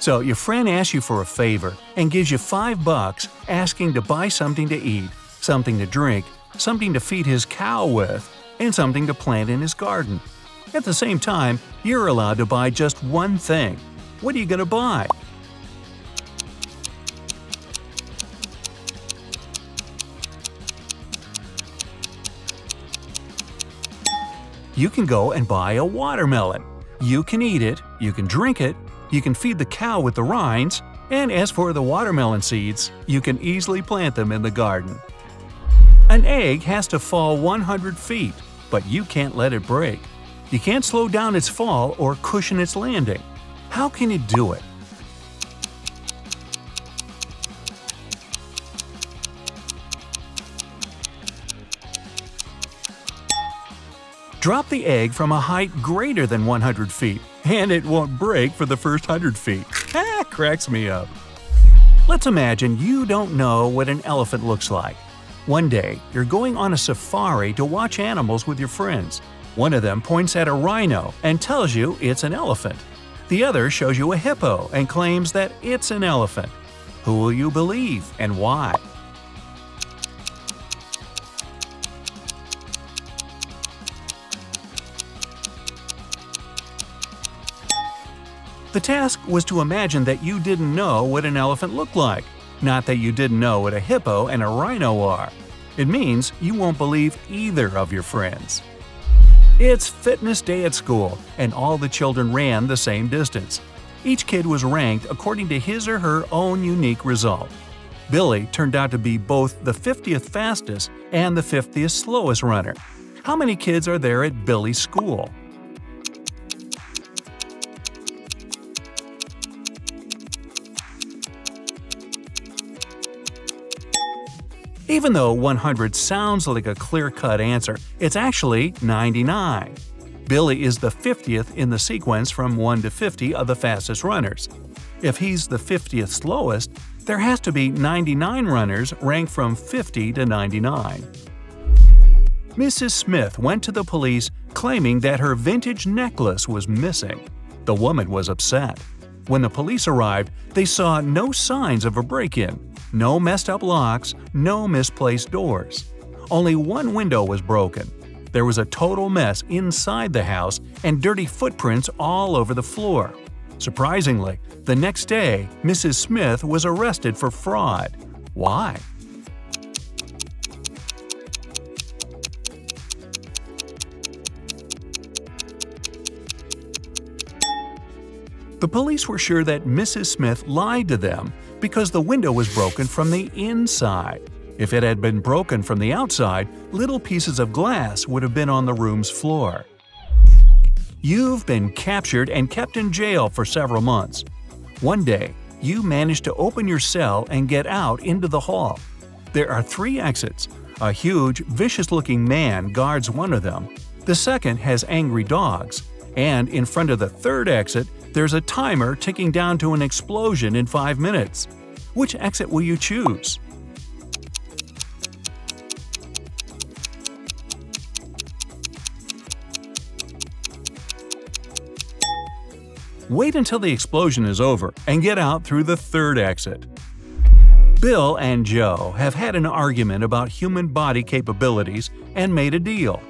So your friend asks you for a favor and gives you $5 asking to buy something to eat, something to drink, something to feed his cow with, and something to plant in his garden. At the same time, you're allowed to buy just one thing. What are you going to buy? You can go and buy a watermelon. You can eat it, you can drink it, you can feed the cow with the rinds, and as for the watermelon seeds, you can easily plant them in the garden. An egg has to fall 100 feet, but you can't let it break. You can't slow down its fall or cushion its landing. How can you do it? Drop the egg from a height greater than 100 feet, and it won't break for the first 100 feet. Cracks me up. Let's imagine you don't know what an elephant looks like. One day, you're going on a safari to watch animals with your friends. One of them points at a rhino and tells you it's an elephant. The other shows you a hippo and claims that it's an elephant. Who will you believe and why? The task was to imagine that you didn't know what an elephant looked like, not that you didn't know what a hippo and a rhino are. It means you won't believe either of your friends. It's fitness day at school, and all the children ran the same distance. Each kid was ranked according to his or her own unique result. Billy turned out to be both the 50th fastest and the 50th slowest runner. How many kids are there at Billy's school? Even though 100 sounds like a clear-cut answer, it's actually 99. Billy is the 50th in the sequence from 1 to 50 of the fastest runners. If he's the 50th slowest, there has to be 99 runners ranked from 50 to 99. Mrs. Smith went to the police claiming that her vintage necklace was missing. The woman was upset. When the police arrived, they saw no signs of a break-in. No messed up locks, no misplaced doors. Only one window was broken. There was a total mess inside the house and dirty footprints all over the floor. Surprisingly, the next day, Mrs. Smith was arrested for fraud. Why? The police were sure that Mrs. Smith lied to them because the window was broken from the inside. If it had been broken from the outside, little pieces of glass would have been on the room's floor. You've been captured and kept in jail for several months. One day, you manage to open your cell and get out into the hall. There are 3 exits. A huge, vicious-looking man guards one of them. The second has angry dogs. And in front of the 3rd exit, there's a timer ticking down to an explosion in 5 minutes. Which exit will you choose? Wait until the explosion is over and get out through the 3rd exit. Bill and Joe have had an argument about human body capabilities and made a deal.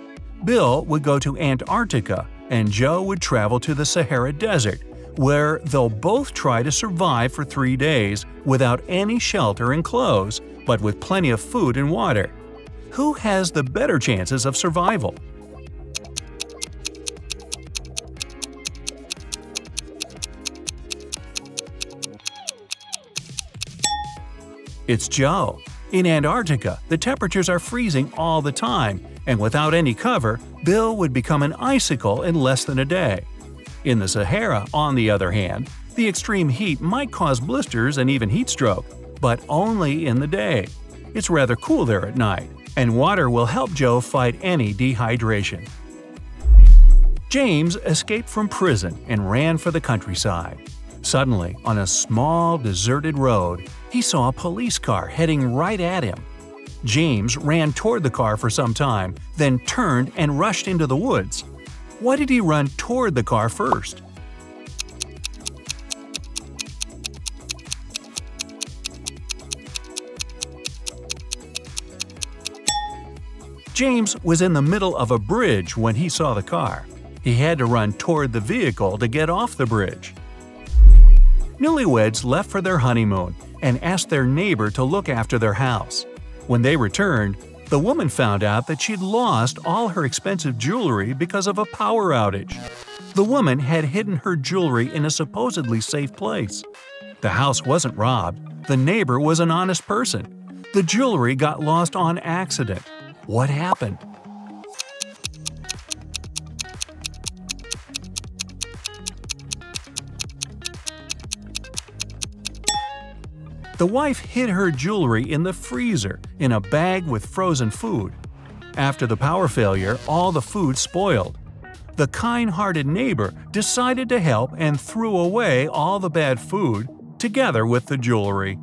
Bill would go to Antarctica and Joe would travel to the Sahara Desert, where they'll both try to survive for 3 days without any shelter and clothes, but with plenty of food and water. Who has the better chances of survival? It's Joe. In Antarctica, the temperatures are freezing all the time, and without any cover, Bill would become an icicle in less than a day. In the Sahara, on the other hand, the extreme heat might cause blisters and even heat stroke, but only in the day. It's rather cool there at night, and water will help Joe fight any dehydration. James escaped from prison and ran for the countryside. Suddenly, on a small, deserted road, he saw a police car heading right at him. James ran toward the car for some time, then turned and rushed into the woods. Why did he run toward the car first? James was in the middle of a bridge when he saw the car. He had to run toward the vehicle to get off the bridge. Newlyweds left for their honeymoon and asked their neighbor to look after their house. When they returned, the woman found out that she'd lost all her expensive jewelry because of a power outage. The woman had hidden her jewelry in a supposedly safe place. The house wasn't robbed. The neighbor was an honest person. The jewelry got lost on accident. What happened? The wife hid her jewelry in the freezer in a bag with frozen food. After the power failure, all the food spoiled. The kind-hearted neighbor decided to help and threw away all the bad food together with the jewelry.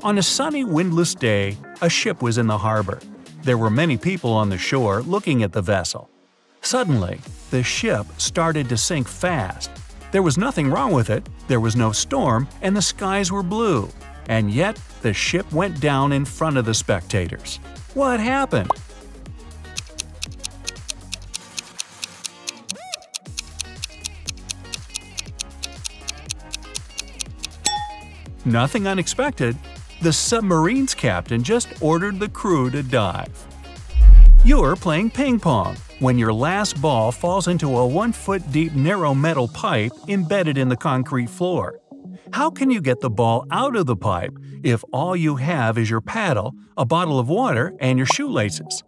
On a sunny, windless day, a ship was in the harbor. There were many people on the shore looking at the vessel. Suddenly, the ship started to sink fast. There was nothing wrong with it, there was no storm, and the skies were blue. And yet, the ship went down in front of the spectators. What happened? Nothing unexpected. The submarine's captain just ordered the crew to dive. You're playing ping pong when your last ball falls into a 1-foot-deep narrow metal pipe embedded in the concrete floor. How can you get the ball out of the pipe if all you have is your paddle, a bottle of water, and your shoelaces?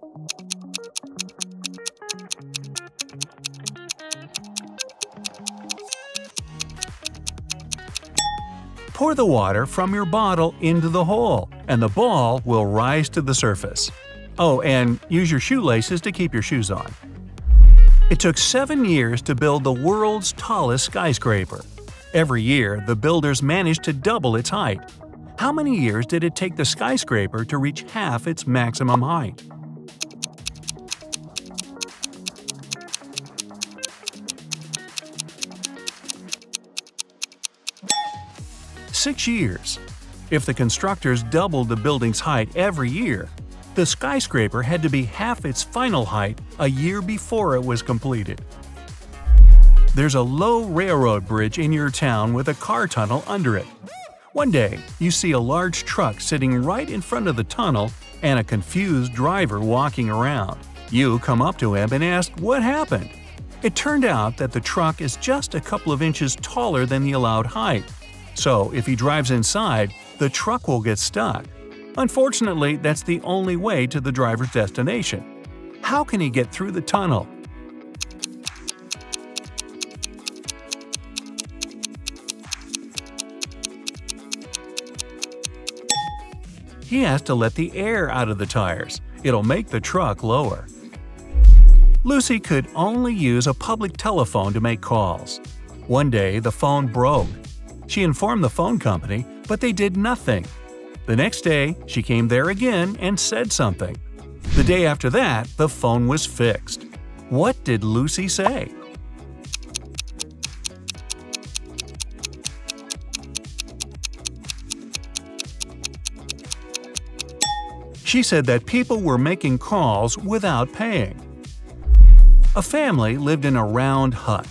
Pour the water from your bottle into the hole, and the ball will rise to the surface. Oh, and use your shoelaces to keep your shoes on. It took 7 years to build the world's tallest skyscraper. Every year, the builders managed to double its height. How many years did it take the skyscraper to reach half its maximum height? Six years. If the constructors doubled the building's height every year, the skyscraper had to be half its final height a year before it was completed. There's a low railroad bridge in your town with a car tunnel under it. One day, you see a large truck sitting right in front of the tunnel and a confused driver walking around. You come up to him and ask what happened. It turned out that the truck is just a couple of inches taller than the allowed height. So if he drives inside, the truck will get stuck. Unfortunately, that's the only way to the driver's destination. How can he get through the tunnel? He has to let the air out of the tires. It'll make the truck lower. Lucy could only use a public telephone to make calls. One day, the phone broke. She informed the phone company, but they did nothing. The next day, she came there again and said something. The day after that, the phone was fixed. What did Lucy say? She said that people were making calls without paying. A family lived in a round hut.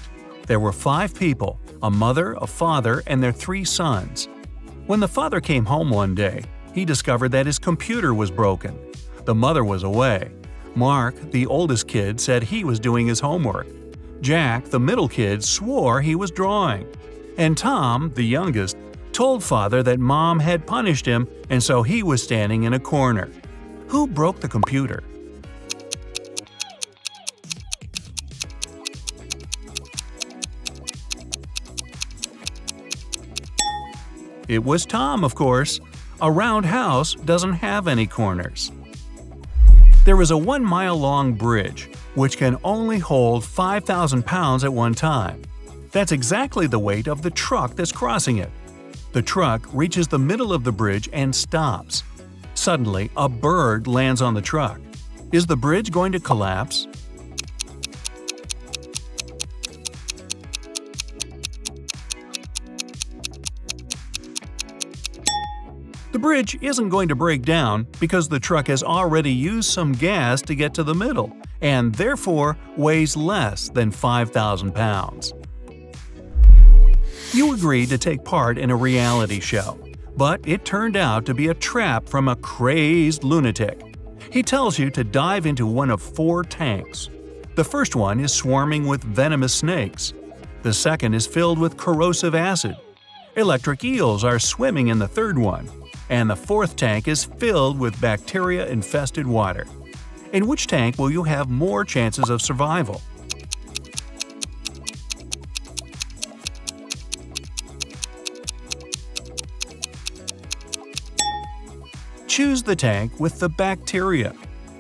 There were 5 people, a mother, a father, and their 3 sons. When the father came home one day, he discovered that his computer was broken. The mother was away. Mark, the oldest kid, said he was doing his homework. Jack, the middle kid, swore he was drawing. And Tom, the youngest, told father that mom had punished him and so he was standing in a corner. Who broke the computer? It was Tom, of course. A round house doesn't have any corners. There is a 1-mile-long bridge, which can only hold 5,000 pounds at one time. That's exactly the weight of the truck that's crossing it. The truck reaches the middle of the bridge and stops. Suddenly, a bird lands on the truck. Is the bridge going to collapse? The bridge isn't going to break down because the truck has already used some gas to get to the middle and therefore weighs less than 5,000 pounds. You agreed to take part in a reality show, but it turned out to be a trap from a crazed lunatic. He tells you to dive into one of 4 tanks. The first one is swarming with venomous snakes. The second is filled with corrosive acid. Electric eels are swimming in the third one. And the fourth tank is filled with bacteria-infested water. In which tank will you have more chances of survival? Choose the tank with the bacteria.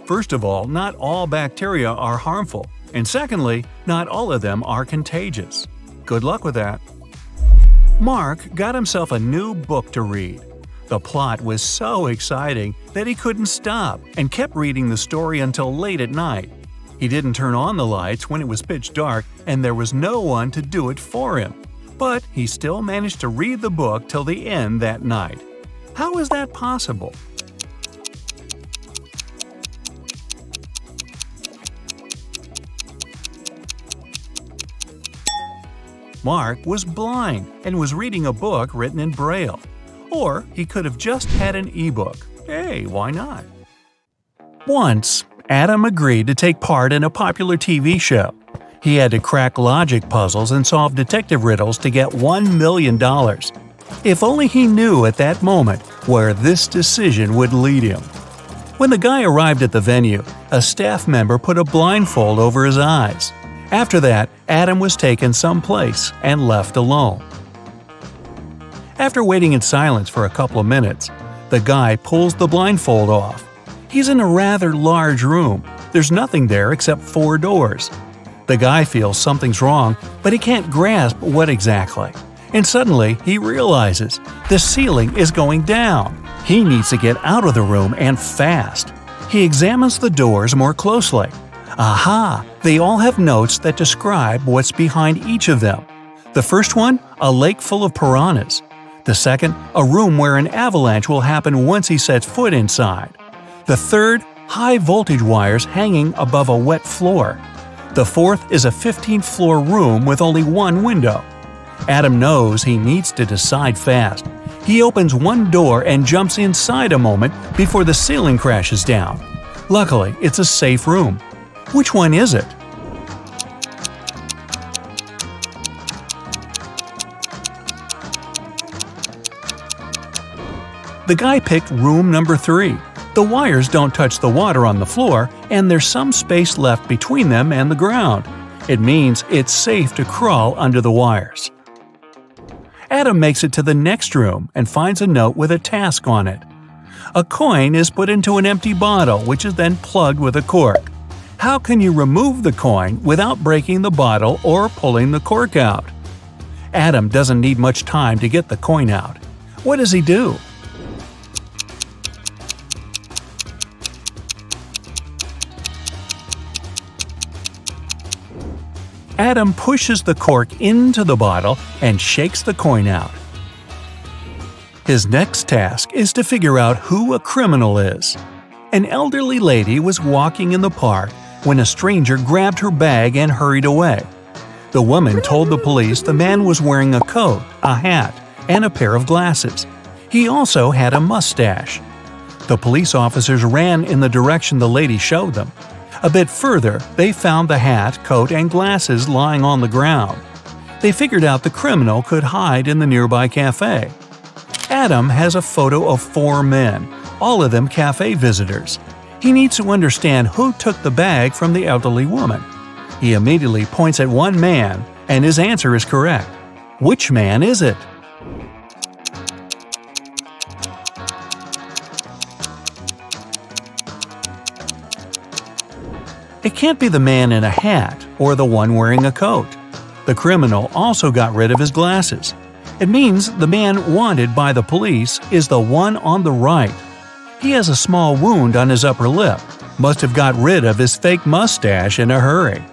First of all, not all bacteria are harmful, and secondly, not all of them are contagious. Good luck with that. Mark got himself a new book to read. The plot was so exciting that he couldn't stop and kept reading the story until late at night. He didn't turn on the lights when it was pitch dark and there was no one to do it for him. But he still managed to read the book till the end that night. How is that possible? Mark was blind and was reading a book written in Braille. Or he could have just had an e-book. Hey, why not? Once, Adam agreed to take part in a popular TV show. He had to crack logic puzzles and solve detective riddles to get $1 million. If only he knew at that moment where this decision would lead him. When the guy arrived at the venue, a staff member put a blindfold over his eyes. After that, Adam was taken someplace and left alone. After waiting in silence for a couple of minutes, the guy pulls the blindfold off. He's in a rather large room. There's nothing there except 4 doors. The guy feels something's wrong, but he can't grasp what exactly. And suddenly, he realizes the ceiling is going down. He needs to get out of the room and fast. He examines the doors more closely. Aha! They all have notes that describe what's behind each of them. The first one, a lake full of piranhas. The second, a room where an avalanche will happen once he sets foot inside. The third, high-voltage wires hanging above a wet floor. The fourth is a 15th floor room with only 1 window. Adam knows he needs to decide fast. He opens one door and jumps inside a moment before the ceiling crashes down. Luckily, it's a safe room. Which one is it? The guy picked room number 3. The wires don't touch the water on the floor, and there's some space left between them and the ground. It means it's safe to crawl under the wires. Adam makes it to the next room and finds a note with a task on it. A coin is put into an empty bottle, which is then plugged with a cork. How can you remove the coin without breaking the bottle or pulling the cork out? Adam doesn't need much time to get the coin out. What does he do? Adam pushes the cork into the bottle and shakes the coin out. His next task is to figure out who a criminal is. An elderly lady was walking in the park when a stranger grabbed her bag and hurried away. The woman told the police the man was wearing a coat, a hat, and a pair of glasses. He also had a mustache. The police officers ran in the direction the lady showed them. A bit further, they found the hat, coat, and glasses lying on the ground. They figured out the criminal could hide in the nearby cafe. Adam has a photo of 4 men, all of them cafe visitors. He needs to understand who took the bag from the elderly woman. He immediately points at one man, and his answer is correct. Which man is it? It can't be the man in a hat or the one wearing a coat. The criminal also got rid of his glasses. It means the man wanted by the police is the one on the right. He has a small wound on his upper lip, must have got rid of his fake mustache in a hurry.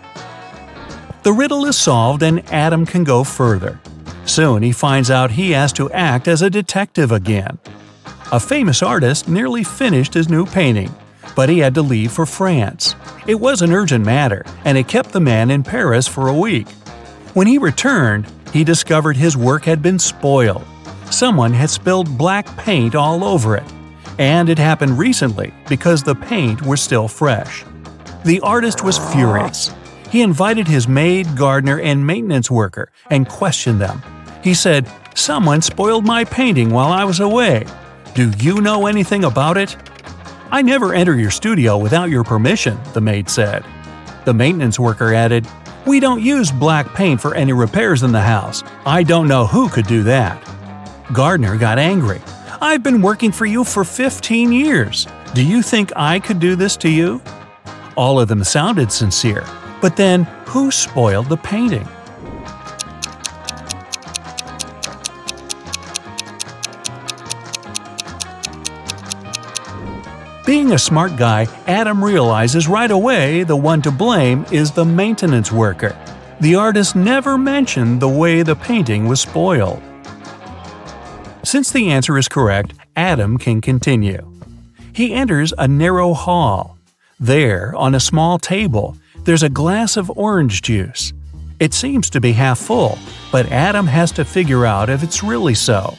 The riddle is solved and Adam can go further. Soon he finds out he has to act as a detective again. A famous artist nearly finished his new painting, but he had to leave for France. It was an urgent matter, and it kept the man in Paris for a week. When he returned, he discovered his work had been spoiled. Someone had spilled black paint all over it. And it happened recently because the paint was still fresh. The artist was furious. He invited his maid, gardener, and maintenance worker and questioned them. He said, "Someone spoiled my painting while I was away. Do you know anything about it?" "I never enter your studio without your permission," the maid said. The maintenance worker added, "We don't use black paint for any repairs in the house. I don't know who could do that." Gardener got angry. "I've been working for you for 15 years. Do you think I could do this to you?" All of them sounded sincere, but then who spoiled the painting? Being a smart guy, Adam realizes right away the one to blame is the maintenance worker. The artist never mentioned the way the painting was spoiled. Since the answer is correct, Adam can continue. He enters a narrow hall. There, on a small table, there's a glass of orange juice. It seems to be half full, but Adam has to figure out if it's really so.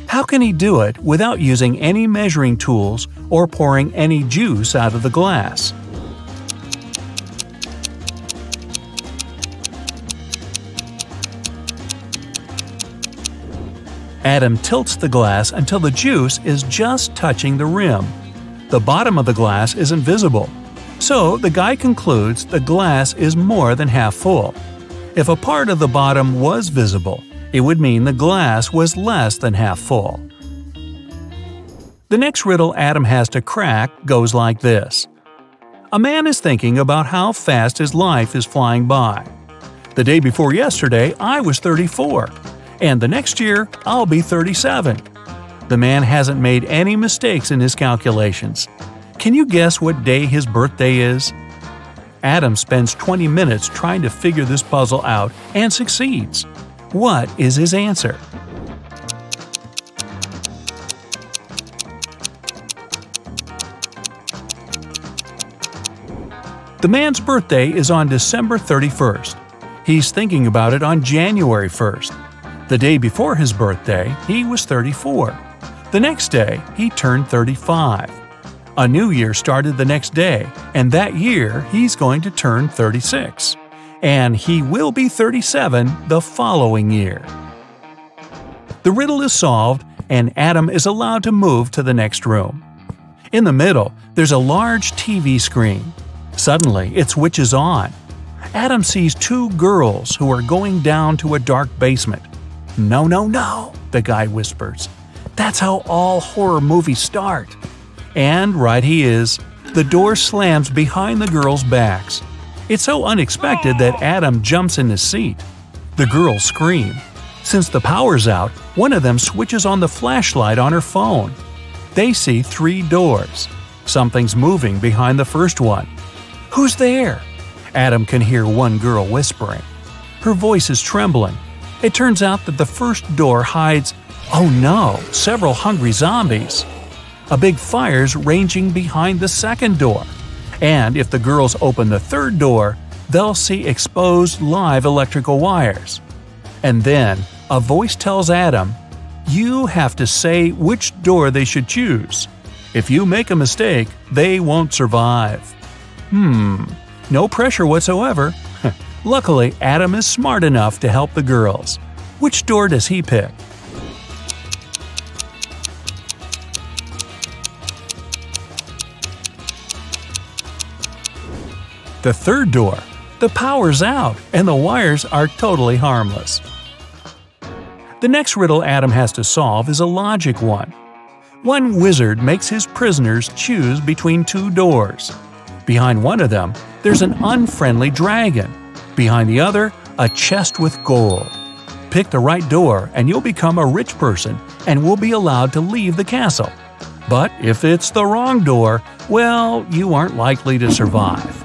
How can he do it without using any measuring tools or pouring any juice out of the glass? Adam tilts the glass until the juice is just touching the rim. The bottom of the glass isn't visible, so the guy concludes the glass is more than half full. If a part of the bottom was visible, it would mean the glass was less than half full. The next riddle Adam has to crack goes like this. A man is thinking about how fast his life is flying by. The day before yesterday, I was 34. And the next year, I'll be 37. The man hasn't made any mistakes in his calculations. Can you guess what day his birthday is? Adam spends 20 minutes trying to figure this puzzle out and succeeds. What is his answer? The man's birthday is on December 31st. He's thinking about it on January 1st. The day before his birthday, he was 34. The next day, he turned 35. A new year started the next day, and that year he's going to turn 36. And he will be 37 the following year. The riddle is solved, and Adam is allowed to move to the next room. In the middle, there's a large TV screen. Suddenly, it switches on. Adam sees two girls who are going down to a dark basement. "No, no, no," the guy whispers. "That's how all horror movies start." And right he is. The door slams behind the girls' backs. It's so unexpected that Adam jumps in his seat. The girls scream. Since the power's out, one of them switches on the flashlight on her phone. They see 3 doors. Something's moving behind the first one. "Who's there?" Adam can hear one girl whispering. Her voice is trembling. It turns out that the first door hides, oh no, several hungry zombies. A big fire's raging behind the second door. And if the girls open the third door, they'll see exposed live electrical wires. And then, a voice tells Adam, you have to say which door they should choose. If you make a mistake, they won't survive. No pressure whatsoever. Luckily, Adam is smart enough to help the girls. Which door does he pick? The third door. The power's out, and the wires are totally harmless. The next riddle Adam has to solve is a logic one. One wizard makes his prisoners choose between 2 doors. Behind one of them, there's an unfriendly dragon. Behind the other, a chest with gold. Pick the right door and you'll become a rich person and will be allowed to leave the castle. But if it's the wrong door, well, you aren't likely to survive.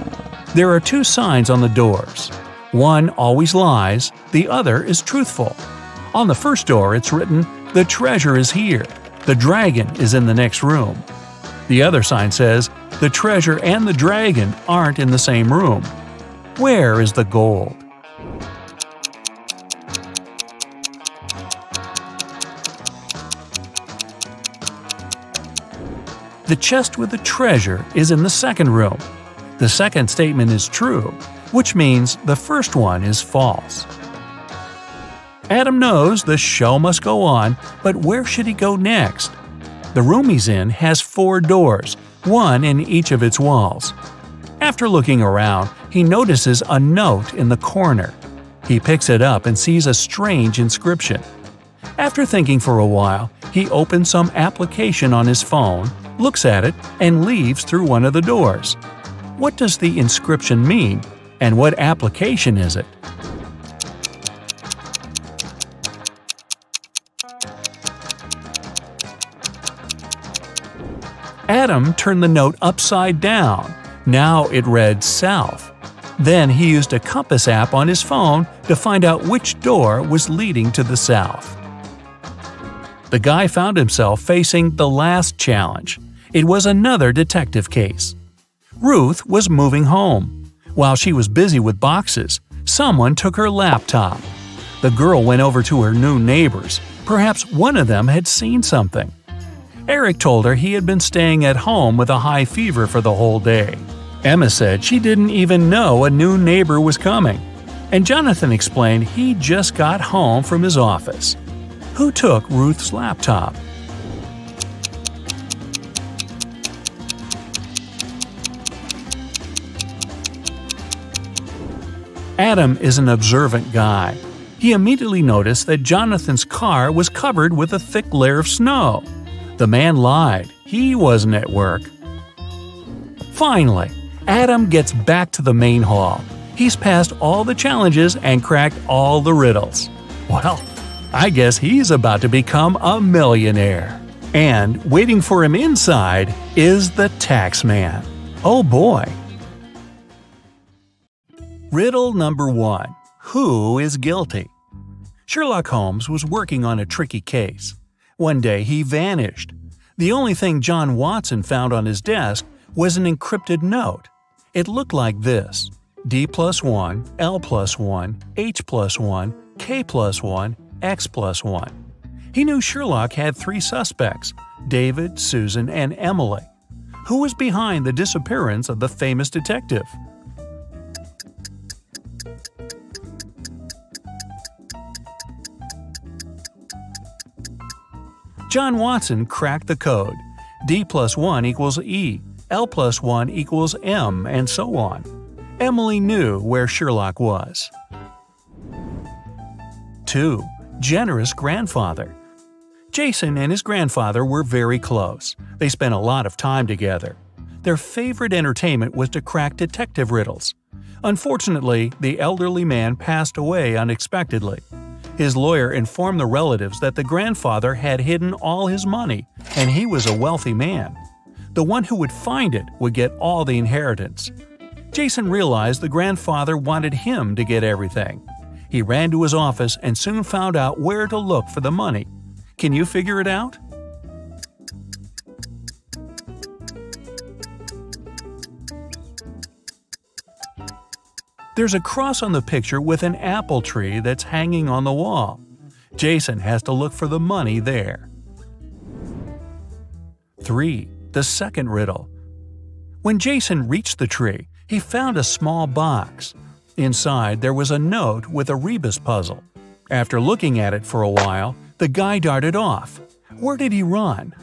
There are 2 signs on the doors. One always lies, the other is truthful. On the first door it's written, "The treasure is here." The dragon is in the next room. The other sign says, the treasure and the dragon aren't in the same room. Where is the gold? The chest with the treasure is in the second room. The second statement is true, which means the first one is false. Adam knows the show must go on, but where should he go next? The room he's in has 4 doors, one in each of its walls. After looking around, he notices a note in the corner. He picks it up and sees a strange inscription. After thinking for a while, he opens some application on his phone, looks at it, and leaves through one of the doors. What does the inscription mean, and what application is it? Adam turned the note upside down. Now it read south. Then he used a compass app on his phone to find out which door was leading to the south. The guy found himself facing the last challenge. It was another detective case. Ruth was moving home. While she was busy with boxes, someone took her laptop. The girl went over to her new neighbors. Perhaps one of them had seen something. Eric told her he had been staying at home with a high fever for the whole day. Emma said she didn't even know a new neighbor was coming. And Jonathan explained he just got home from his office. Who took Ruth's laptop? Adam is an observant guy. He immediately noticed that Jonathan's car was covered with a thick layer of snow. The man lied. He wasn't at work. Finally, Adam gets back to the main hall. He's passed all the challenges and cracked all the riddles. Well, I guess he's about to become a millionaire. And waiting for him inside is the tax man. Oh boy! Riddle number 1. Who is guilty? Sherlock Holmes was working on a tricky case. One day he vanished. The only thing John Watson found on his desk was an encrypted note. It looked like this: D+1, L+1, H+1, K+1, X+1. He knew Sherlock had 3 suspects: David, Susan, and Emily. Who was behind the disappearance of the famous detective? John Watson cracked the code. D+1 equals E, L+1 equals M, and so on. Emily knew where Sherlock was. 2. Generous grandfather. Jason and his grandfather were very close. They spent a lot of time together. Their favorite entertainment was to crack detective riddles. Unfortunately, the elderly man passed away unexpectedly. His lawyer informed the relatives that the grandfather had hidden all his money, and he was a wealthy man. The one who would find it would get all the inheritance. Jason realized the grandfather wanted him to get everything. He ran to his office and soon found out where to look for the money. Can you figure it out? There's a cross on the picture with an apple tree that's hanging on the wall. Jason has to look for the money there. 3. The second riddle. When Jason reached the tree, he found a small box. Inside there was a note with a rebus puzzle. After looking at it for a while, the guy darted off. Where did he run?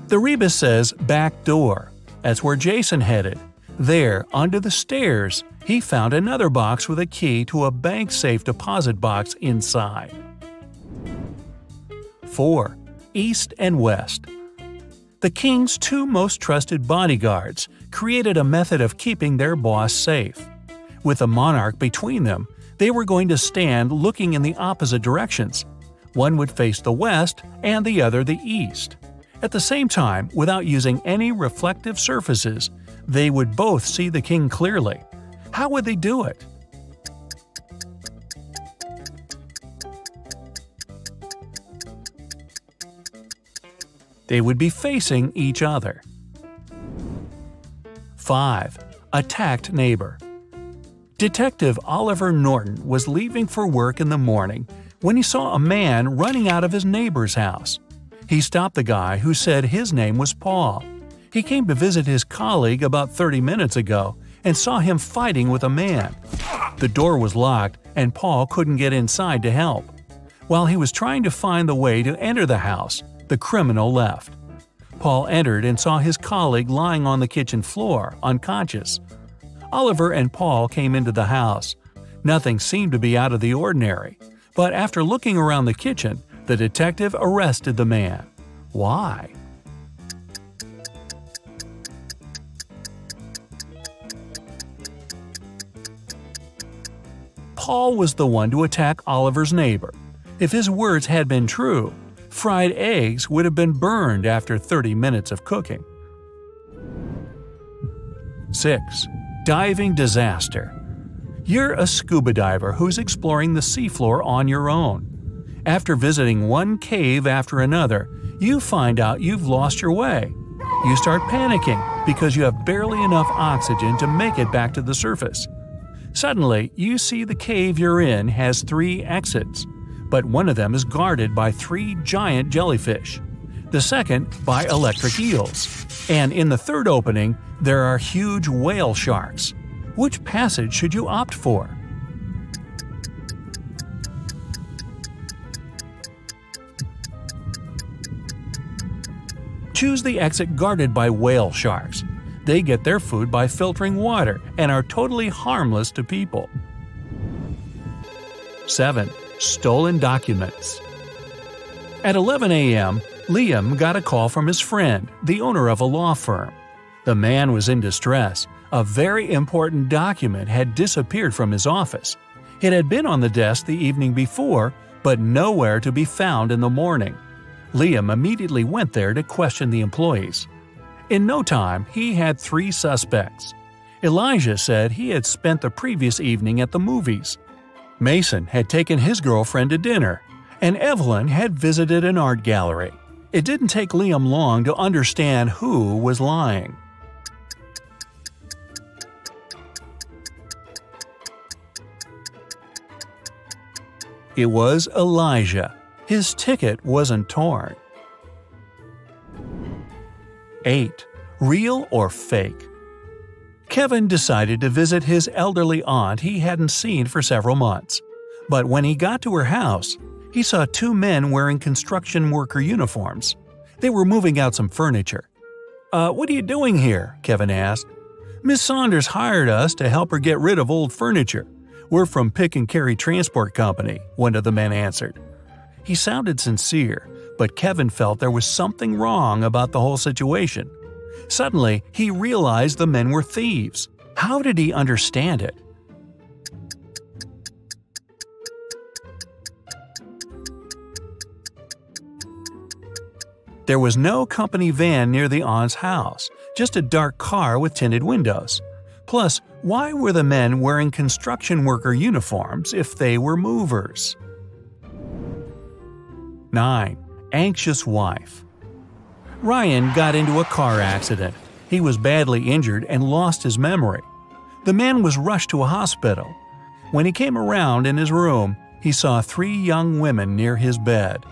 The rebus says back door. That's where Jason headed. There, under the stairs, he found another box with a key to a bank safe deposit box inside. 4. East and West. The king's 2 most trusted bodyguards created a method of keeping their boss safe. With the monarch between them, they were going to stand looking in the opposite directions. One would face the west and the other the east. At the same time, without using any reflective surfaces, they would both see the king clearly. How would they do it? They would be facing each other. 5. Attacked neighbor. Detective Oliver Norton was leaving for work in the morning when he saw a man running out of his neighbor's house. He stopped the guy, who said his name was Paul. He came to visit his colleague about 30 minutes ago and saw him fighting with a man. The door was locked and Paul couldn't get inside to help. While he was trying to find the way to enter the house, the criminal left. Paul entered and saw his colleague lying on the kitchen floor, unconscious. Oliver and Paul came into the house. Nothing seemed to be out of the ordinary, but after looking around the kitchen, the detective arrested the man. Why? Paul was the one to attack Oliver's neighbor. If his words had been true, fried eggs would have been burned after 30 minutes of cooking. 6. Diving disaster. You're a scuba diver who's exploring the seafloor on your own. After visiting one cave after another, you find out you've lost your way. You start panicking because you have barely enough oxygen to make it back to the surface. Suddenly, you see the cave you're in has 3 exits, but one of them is guarded by 3 giant jellyfish, the second by electric eels, and in the third opening, there are huge whale sharks. Which passage should you opt for? Choose the exit guarded by whale sharks. They get their food by filtering water and are totally harmless to people. 7. Stolen documents. At 11 a.m., Liam got a call from his friend, the owner of a law firm. The man was in distress. A very important document had disappeared from his office. It had been on the desk the evening before, but nowhere to be found in the morning. Liam immediately went there to question the employees. In no time, he had 3 suspects. Elijah said he had spent the previous evening at the movies. Mason had taken his girlfriend to dinner, and Evelyn had visited an art gallery. It didn't take Liam long to understand who was lying. It was Elijah. His ticket wasn't torn. 8. Real or fake? Kevin decided to visit his elderly aunt he hadn't seen for several months. But when he got to her house, he saw 2 men wearing construction worker uniforms. They were moving out some furniture. What are you doing here?" Kevin asked. "Miss Saunders hired us to help her get rid of old furniture. We're from Pick and Carry Transport Company," one of the men answered. He sounded sincere, but Kevin felt there was something wrong about the whole situation. Suddenly, he realized the men were thieves. How did he understand it? There was no company van near the aunt's house, just a dark car with tinted windows. Plus, why were the men wearing construction worker uniforms if they were movers? 9. Anxious wife. Ryan got into a car accident. He was badly injured and lost his memory. The man was rushed to a hospital. When he came around in his room, he saw 3 young women near his bed.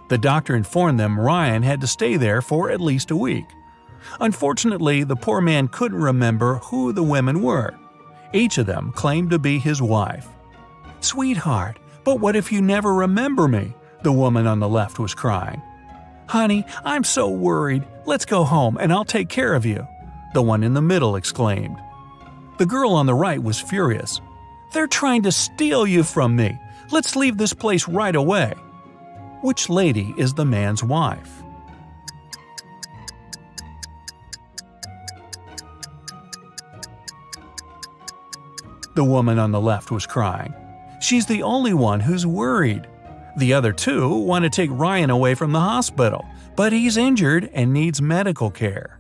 The doctor informed them Ryan had to stay there for at least a week. Unfortunately, the poor man couldn't remember who the women were. Each of them claimed to be his wife. "Sweetheart, but what if you never remember me?" the woman on the left was crying. "Honey, I'm so worried. Let's go home and I'll take care of you," the one in the middle exclaimed. The girl on the right was furious. "They're trying to steal you from me. Let's leave this place right away." Which lady is the man's wife? The woman on the left was crying. She's the only one who's worried. The other 2 want to take Ryan away from the hospital, but he's injured and needs medical care.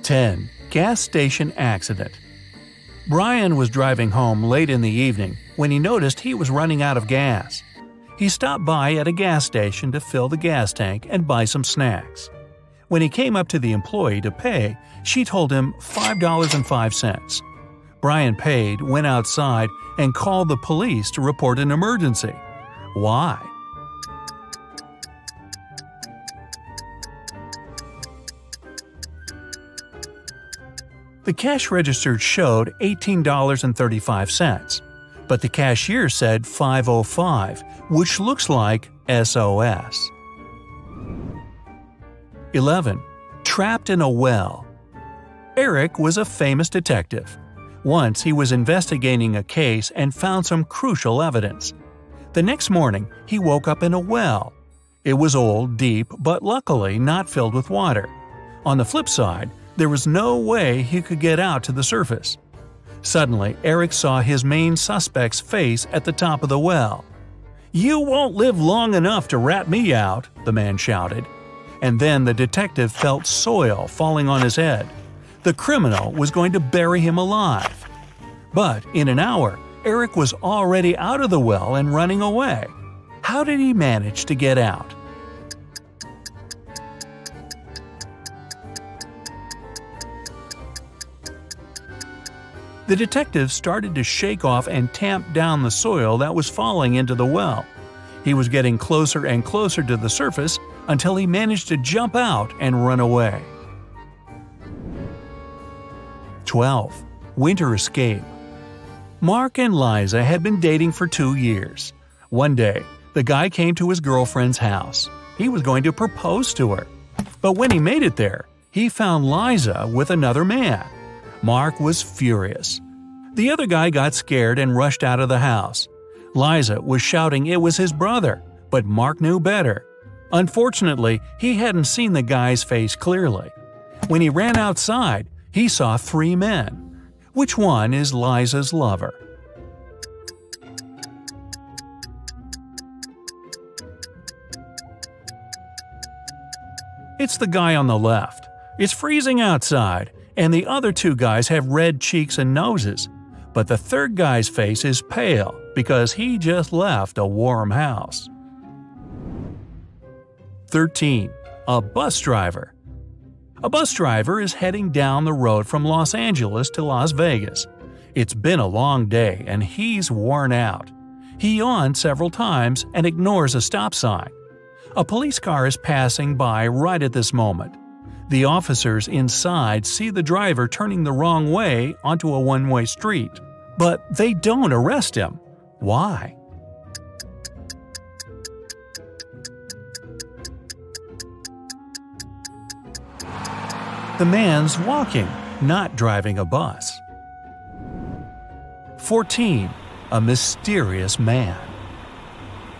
10. Gas station accident. Brian was driving home late in the evening when he noticed he was running out of gas. He stopped by at a gas station to fill the gas tank and buy some snacks. When he came up to the employee to pay, she told him $5.05. Brian paid, went outside, and called the police to report an emergency. Why? The cash register showed $18.35, but the cashier said $5.05, which looks like SOS. 11. Trapped in a well. Eric was a famous detective. Once he was investigating a case and found some crucial evidence. The next morning, he woke up in a well. It was old, deep, but luckily not filled with water. On the flip side, there was no way he could get out to the surface. Suddenly, Eric saw his main suspect's face at the top of the well. "You won't live long enough to rat me out," the man shouted. And then the detective felt soil falling on his head. The criminal was going to bury him alive. But in an hour, Eric was already out of the well and running away. How did he manage to get out? The detective started to shake off and tamp down the soil that was falling into the well. He was getting closer and closer to the surface until he managed to jump out and run away. 12. Winter escape. Mark and Liza had been dating for 2 years. One day, the guy came to his girlfriend's house. He was going to propose to her. But when he made it there, he found Liza with another man. Mark was furious. The other guy got scared and rushed out of the house. Liza was shouting it was his brother, but Mark knew better. Unfortunately, he hadn't seen the guy's face clearly. When he ran outside, he saw 3 men. Which one is Liza's lover? It's the guy on the left. It's freezing outside, and the other 2 guys have red cheeks and noses. But the third guy's face is pale because he just left a warm house. 13. A bus driver. A bus driver is heading down the road from Los Angeles to Las Vegas. It's been a long day and he's worn out. He yawns several times and ignores a stop sign. A police car is passing by right at this moment. The officers inside see the driver turning the wrong way onto a one-way street. But they don't arrest him. Why? The man's walking, not driving a bus. 14. A mysterious man.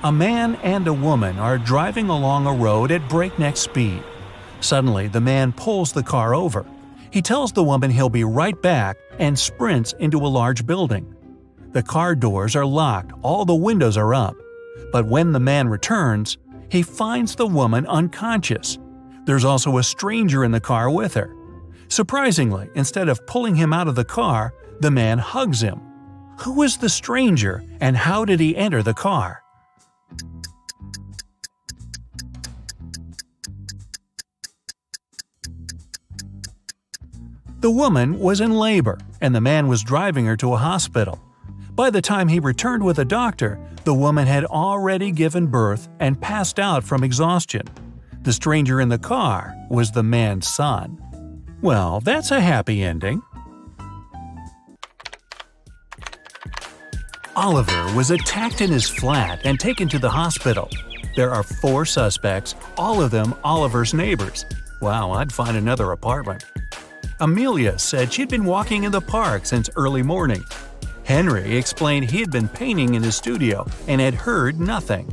A man and a woman are driving along a road at breakneck speed. Suddenly, the man pulls the car over. He tells the woman he'll be right back and sprints into a large building. The car doors are locked, all the windows are up. But when the man returns, he finds the woman unconscious. There's also a stranger in the car with her. Surprisingly, instead of pulling him out of the car, the man hugs him. Who is the stranger and how did he enter the car? The woman was in labor, and the man was driving her to a hospital. By the time he returned with a doctor, the woman had already given birth and passed out from exhaustion. The stranger in the car was the man's son. Well, that's a happy ending. Oliver was attacked in his flat and taken to the hospital. There are 4 suspects, all of them Oliver's neighbors. Wow, I'd find another apartment. Amelia said she'd been walking in the park since early morning. Henry explained he had been painting in his studio and had heard nothing.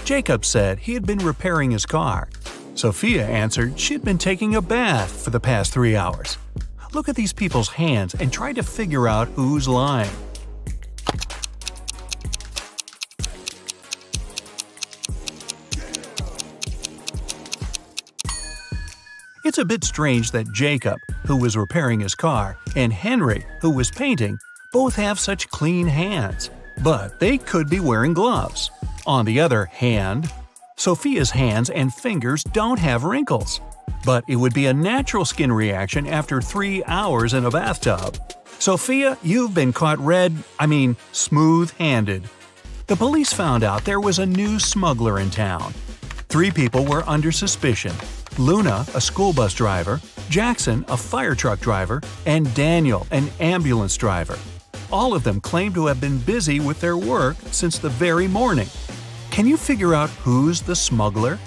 Jacob said he had been repairing his car. Sophia answered she'd been taking a bath for the past 3 hours. Look at these people's hands and try to figure out who's lying. It's a bit strange that Jacob, who was repairing his car, and Henry, who was painting, both have such clean hands. But they could be wearing gloves. On the other hand, Sophia's hands and fingers don't have wrinkles. But it would be a natural skin reaction after 3 hours in a bathtub. Sophia, you've been caught smooth-handed. The police found out there was a new smuggler in town. 3 people were under suspicion: Luna, a school bus driver, Jackson, a fire truck driver, and Daniel, an ambulance driver. All of them claimed to have been busy with their work since the very morning. Can you figure out who's the smuggler?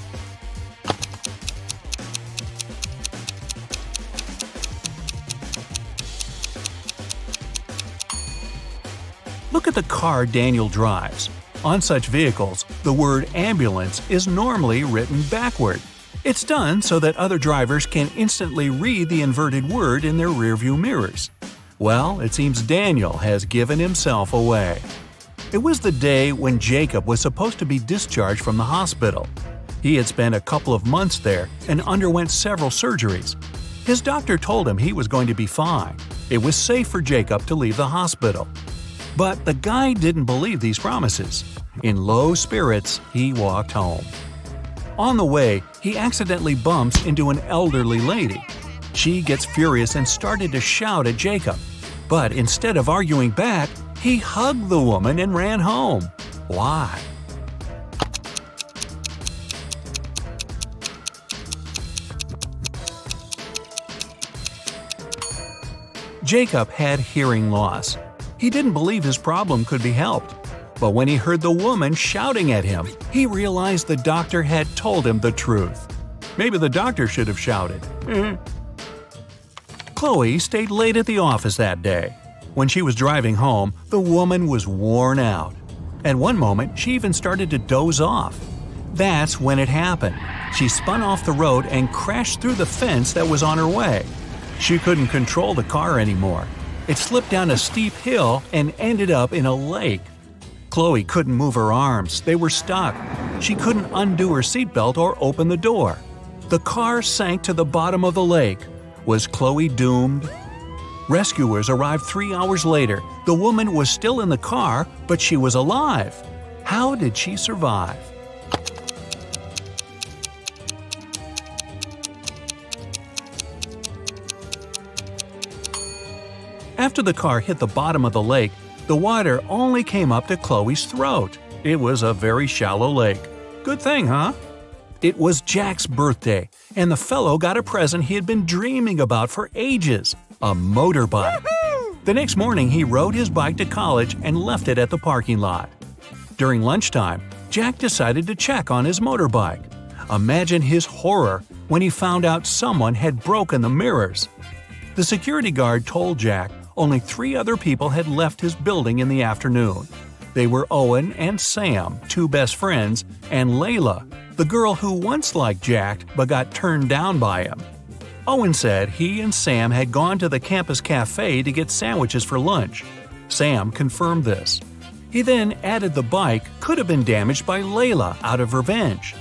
Look at the car Daniel drives. On such vehicles, the word ambulance is normally written backward. It's done so that other drivers can instantly read the inverted word in their rearview mirrors. Well, it seems Daniel has given himself away. It was the day when Jacob was supposed to be discharged from the hospital. He had spent a couple of months there and underwent several surgeries. His doctor told him he was going to be fine. It was safe for Jacob to leave the hospital. But the guy didn't believe these promises. In low spirits, he walked home. On the way, he accidentally bumps into an elderly lady. She gets furious and started to shout at Jacob. But instead of arguing back, he hugged the woman and ran home. Why? Jacob had hearing loss. He didn't believe his problem could be helped. But when he heard the woman shouting at him, he realized the doctor had told him the truth. Maybe the doctor should have shouted. Chloe stayed late at the office that day. When she was driving home, the woman was worn out. At one moment, she even started to doze off. That's when it happened. She spun off the road and crashed through the fence that was on her way. She couldn't control the car anymore. It slipped down a steep hill and ended up in a lake. Chloe couldn't move her arms, they were stuck. She couldn't undo her seatbelt or open the door. The car sank to the bottom of the lake. Was Chloe doomed? Rescuers arrived 3 hours later. The woman was still in the car, but she was alive. How did she survive? After the car hit the bottom of the lake, the water only came up to Chloe's throat. It was a very shallow lake. Good thing, huh? It was Jack's birthday, and the fellow got a present he had been dreaming about for ages – a motorbike. The next morning, he rode his bike to college and left it at the parking lot. During lunchtime, Jack decided to check on his motorbike. Imagine his horror when he found out someone had broken the mirrors. The security guard told Jack only 3 other people had left his building in the afternoon. They were Owen and Sam, 2 best friends, and Layla, the girl who once liked Jack but got turned down by him. Owen said he and Sam had gone to the campus cafe to get sandwiches for lunch. Sam confirmed this. He then added the bike could have been damaged by Layla out of revenge.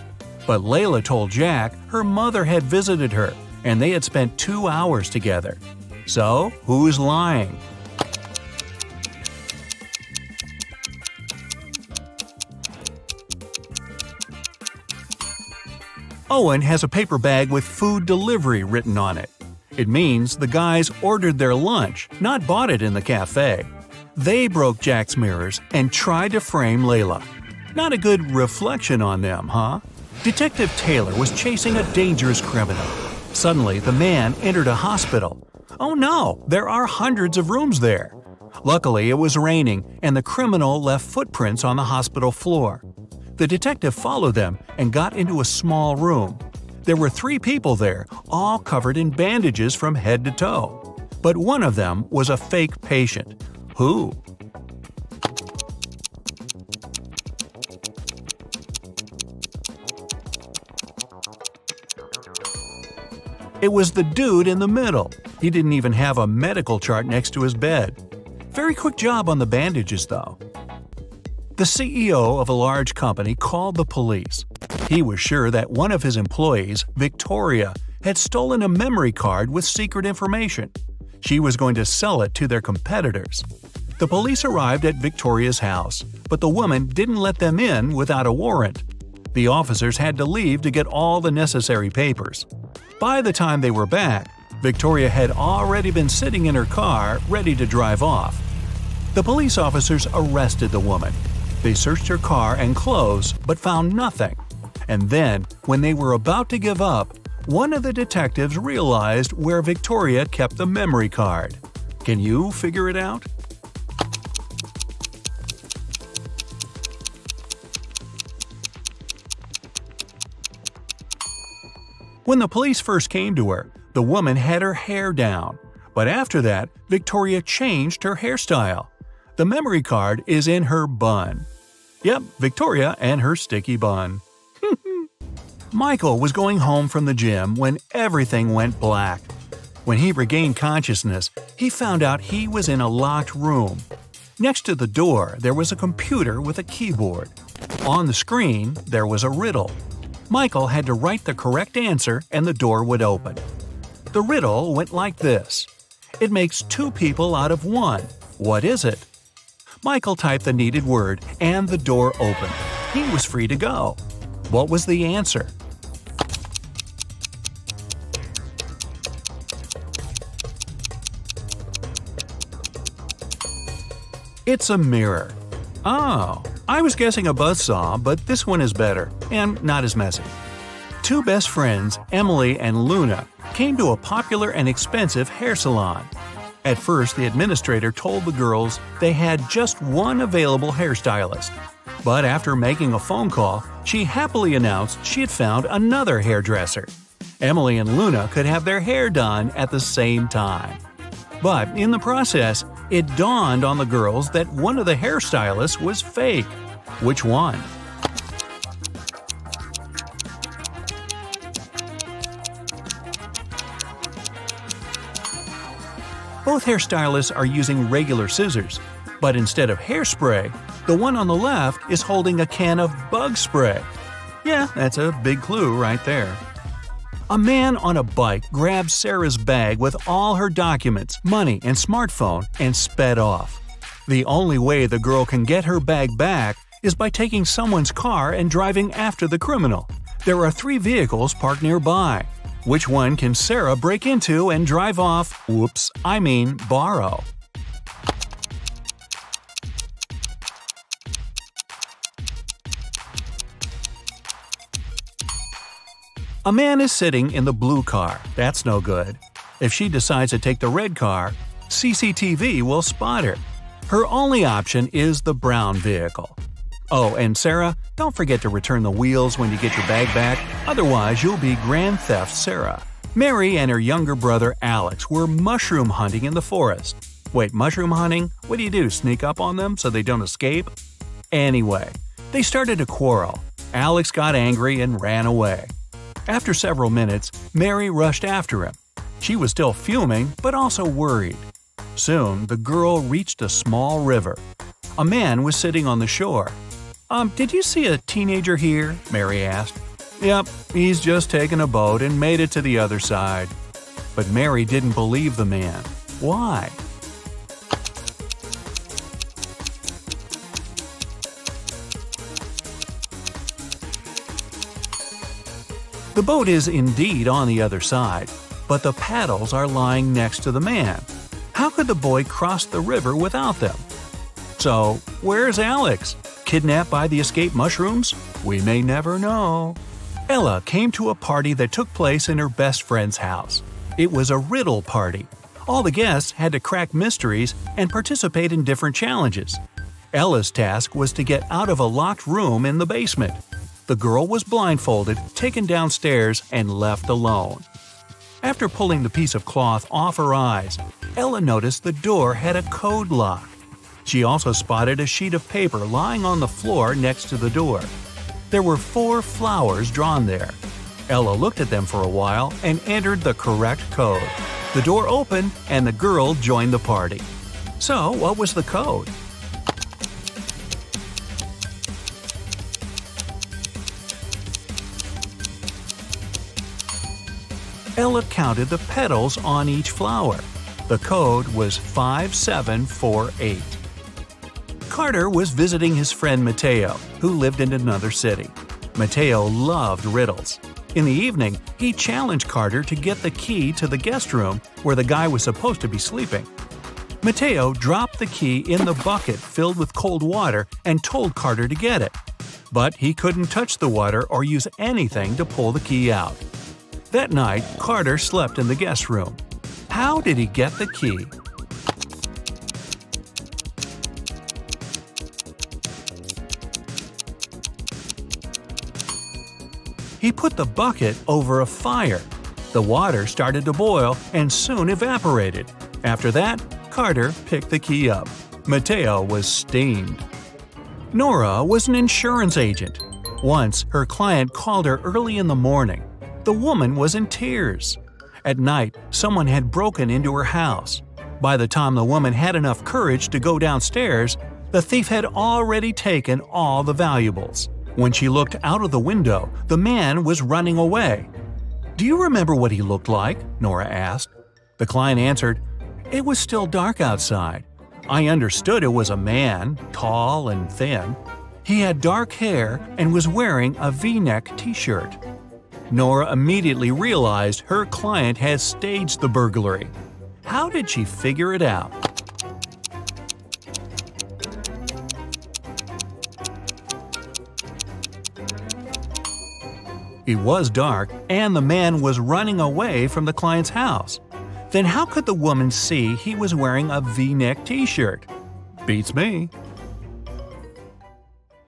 But Layla told Jack her mother had visited her and they had spent 2 hours together. So, who's lying? Owen has a paper bag with food delivery written on it. It means the guys ordered their lunch, not bought it in the cafe. They broke Jack's mirrors and tried to frame Layla. Not a good reflection on them, huh? Detective Taylor was chasing a dangerous criminal. Suddenly, the man entered a hospital. Oh no, there are hundreds of rooms there. Luckily, it was raining, and the criminal left footprints on the hospital floor. The detective followed them and got into a small room. There were 3 people there, all covered in bandages from head to toe. But one of them was a fake patient. Who? It was the dude in the middle. He didn't even have a medical chart next to his bed. Very quick job on the bandages, though. The CEO of a large company called the police. He was sure that one of his employees, Victoria, had stolen a memory card with secret information. She was going to sell it to their competitors. The police arrived at Victoria's house, but the woman didn't let them in without a warrant. The officers had to leave to get all the necessary papers. By the time they were back, Victoria had already been sitting in her car, ready to drive off. The police officers arrested the woman. They searched her car and clothes, but found nothing. And then, when they were about to give up, one of the detectives realized where Victoria kept the memory card. Can you figure it out? When the police first came to her, the woman had her hair down. But after that, Victoria changed her hairstyle. The memory card is in her bun. Yep, Victoria and her sticky bun. Michael was going home from the gym when everything went black. When he regained consciousness, he found out he was in a locked room. Next to the door, there was a computer with a keyboard. On the screen, there was a riddle. Michael had to write the correct answer and the door would open. The riddle went like this. It makes two people out of one. What is it? Michael typed the needed word and the door opened. He was free to go. What was the answer? It's a mirror. Oh, I was guessing a buzzsaw, but this one is better and not as messy. Two best friends, Emily and Luna, came to a popular and expensive hair salon. At first, the administrator told the girls they had just one available hairstylist. But after making a phone call, she happily announced she had found another hairdresser. Emily and Luna could have their hair done at the same time. But in the process, it dawned on the girls that one of the hairstylists was fake. Which one? Both hairstylists are using regular scissors, but instead of hairspray, the one on the left is holding a can of bug spray. Yeah, that's a big clue right there. A man on a bike grabbed Sarah's bag with all her documents, money, and smartphone and sped off. The only way the girl can get her bag back is by taking someone's car and driving after the criminal. There are 3 vehicles parked nearby. Which one can Sarah break into and drive off? Borrow. A man is sitting in the blue car. That's no good. If she decides to take the red car, CCTV will spot her. Her only option is the brown vehicle. Oh, and Sarah, don't forget to return the wheels when you get your bag back, otherwise you'll be Grand Theft Sarah. Mary and her younger brother Alex were mushroom hunting in the forest. Wait, mushroom hunting? What do? Sneak up on them so they don't escape? Anyway, they started a quarrel. Alex got angry and ran away. After several minutes, Mary rushed after him. She was still fuming, but also worried. Soon, the girl reached a small river. A man was sitting on the shore. Did you see a teenager here?" Mary asked. "Yep, he's just taken a boat and made it to the other side." But Mary didn't believe the man. Why? The boat is indeed on the other side, but the paddles are lying next to the man. How could the boy cross the river without them? So, where's Alex? Kidnapped by the escaped mushrooms? We may never know. Ella came to a party that took place in her best friend's house. It was a riddle party. All the guests had to crack mysteries and participate in different challenges. Ella's task was to get out of a locked room in the basement. The girl was blindfolded, taken downstairs, and left alone. After pulling the piece of cloth off her eyes, Ella noticed the door had a code lock. She also spotted a sheet of paper lying on the floor next to the door. There were 4 flowers drawn there. Ella looked at them for a while and entered the correct code. The door opened and the girl joined the party. So, what was the code? Ella counted the petals on each flower. The code was 5748. Carter was visiting his friend Mateo, who lived in another city. Mateo loved riddles. In the evening, he challenged Carter to get the key to the guest room where the guy was supposed to be sleeping. Mateo dropped the key in the bucket filled with cold water and told Carter to get it. But he couldn't touch the water or use anything to pull the key out. That night, Carter slept in the guest room. How did he get the key? He put the bucket over a fire. The water started to boil and soon evaporated. After that, Carter picked the key up. Mateo was steamed. Nora was an insurance agent. Once, her client called her early in the morning. The woman was in tears. At night, someone had broken into her house. By the time the woman had enough courage to go downstairs, the thief had already taken all the valuables. When she looked out of the window, the man was running away. "Do you remember what he looked like?" Nora asked. The client answered, "It was still dark outside. I understood it was a man, tall and thin. He had dark hair and was wearing a V-neck t-shirt." Nora immediately realized her client had staged the burglary. How did she figure it out? It was dark, and the man was running away from the client's house. Then how could the woman see he was wearing a V-neck t-shirt? Beats me.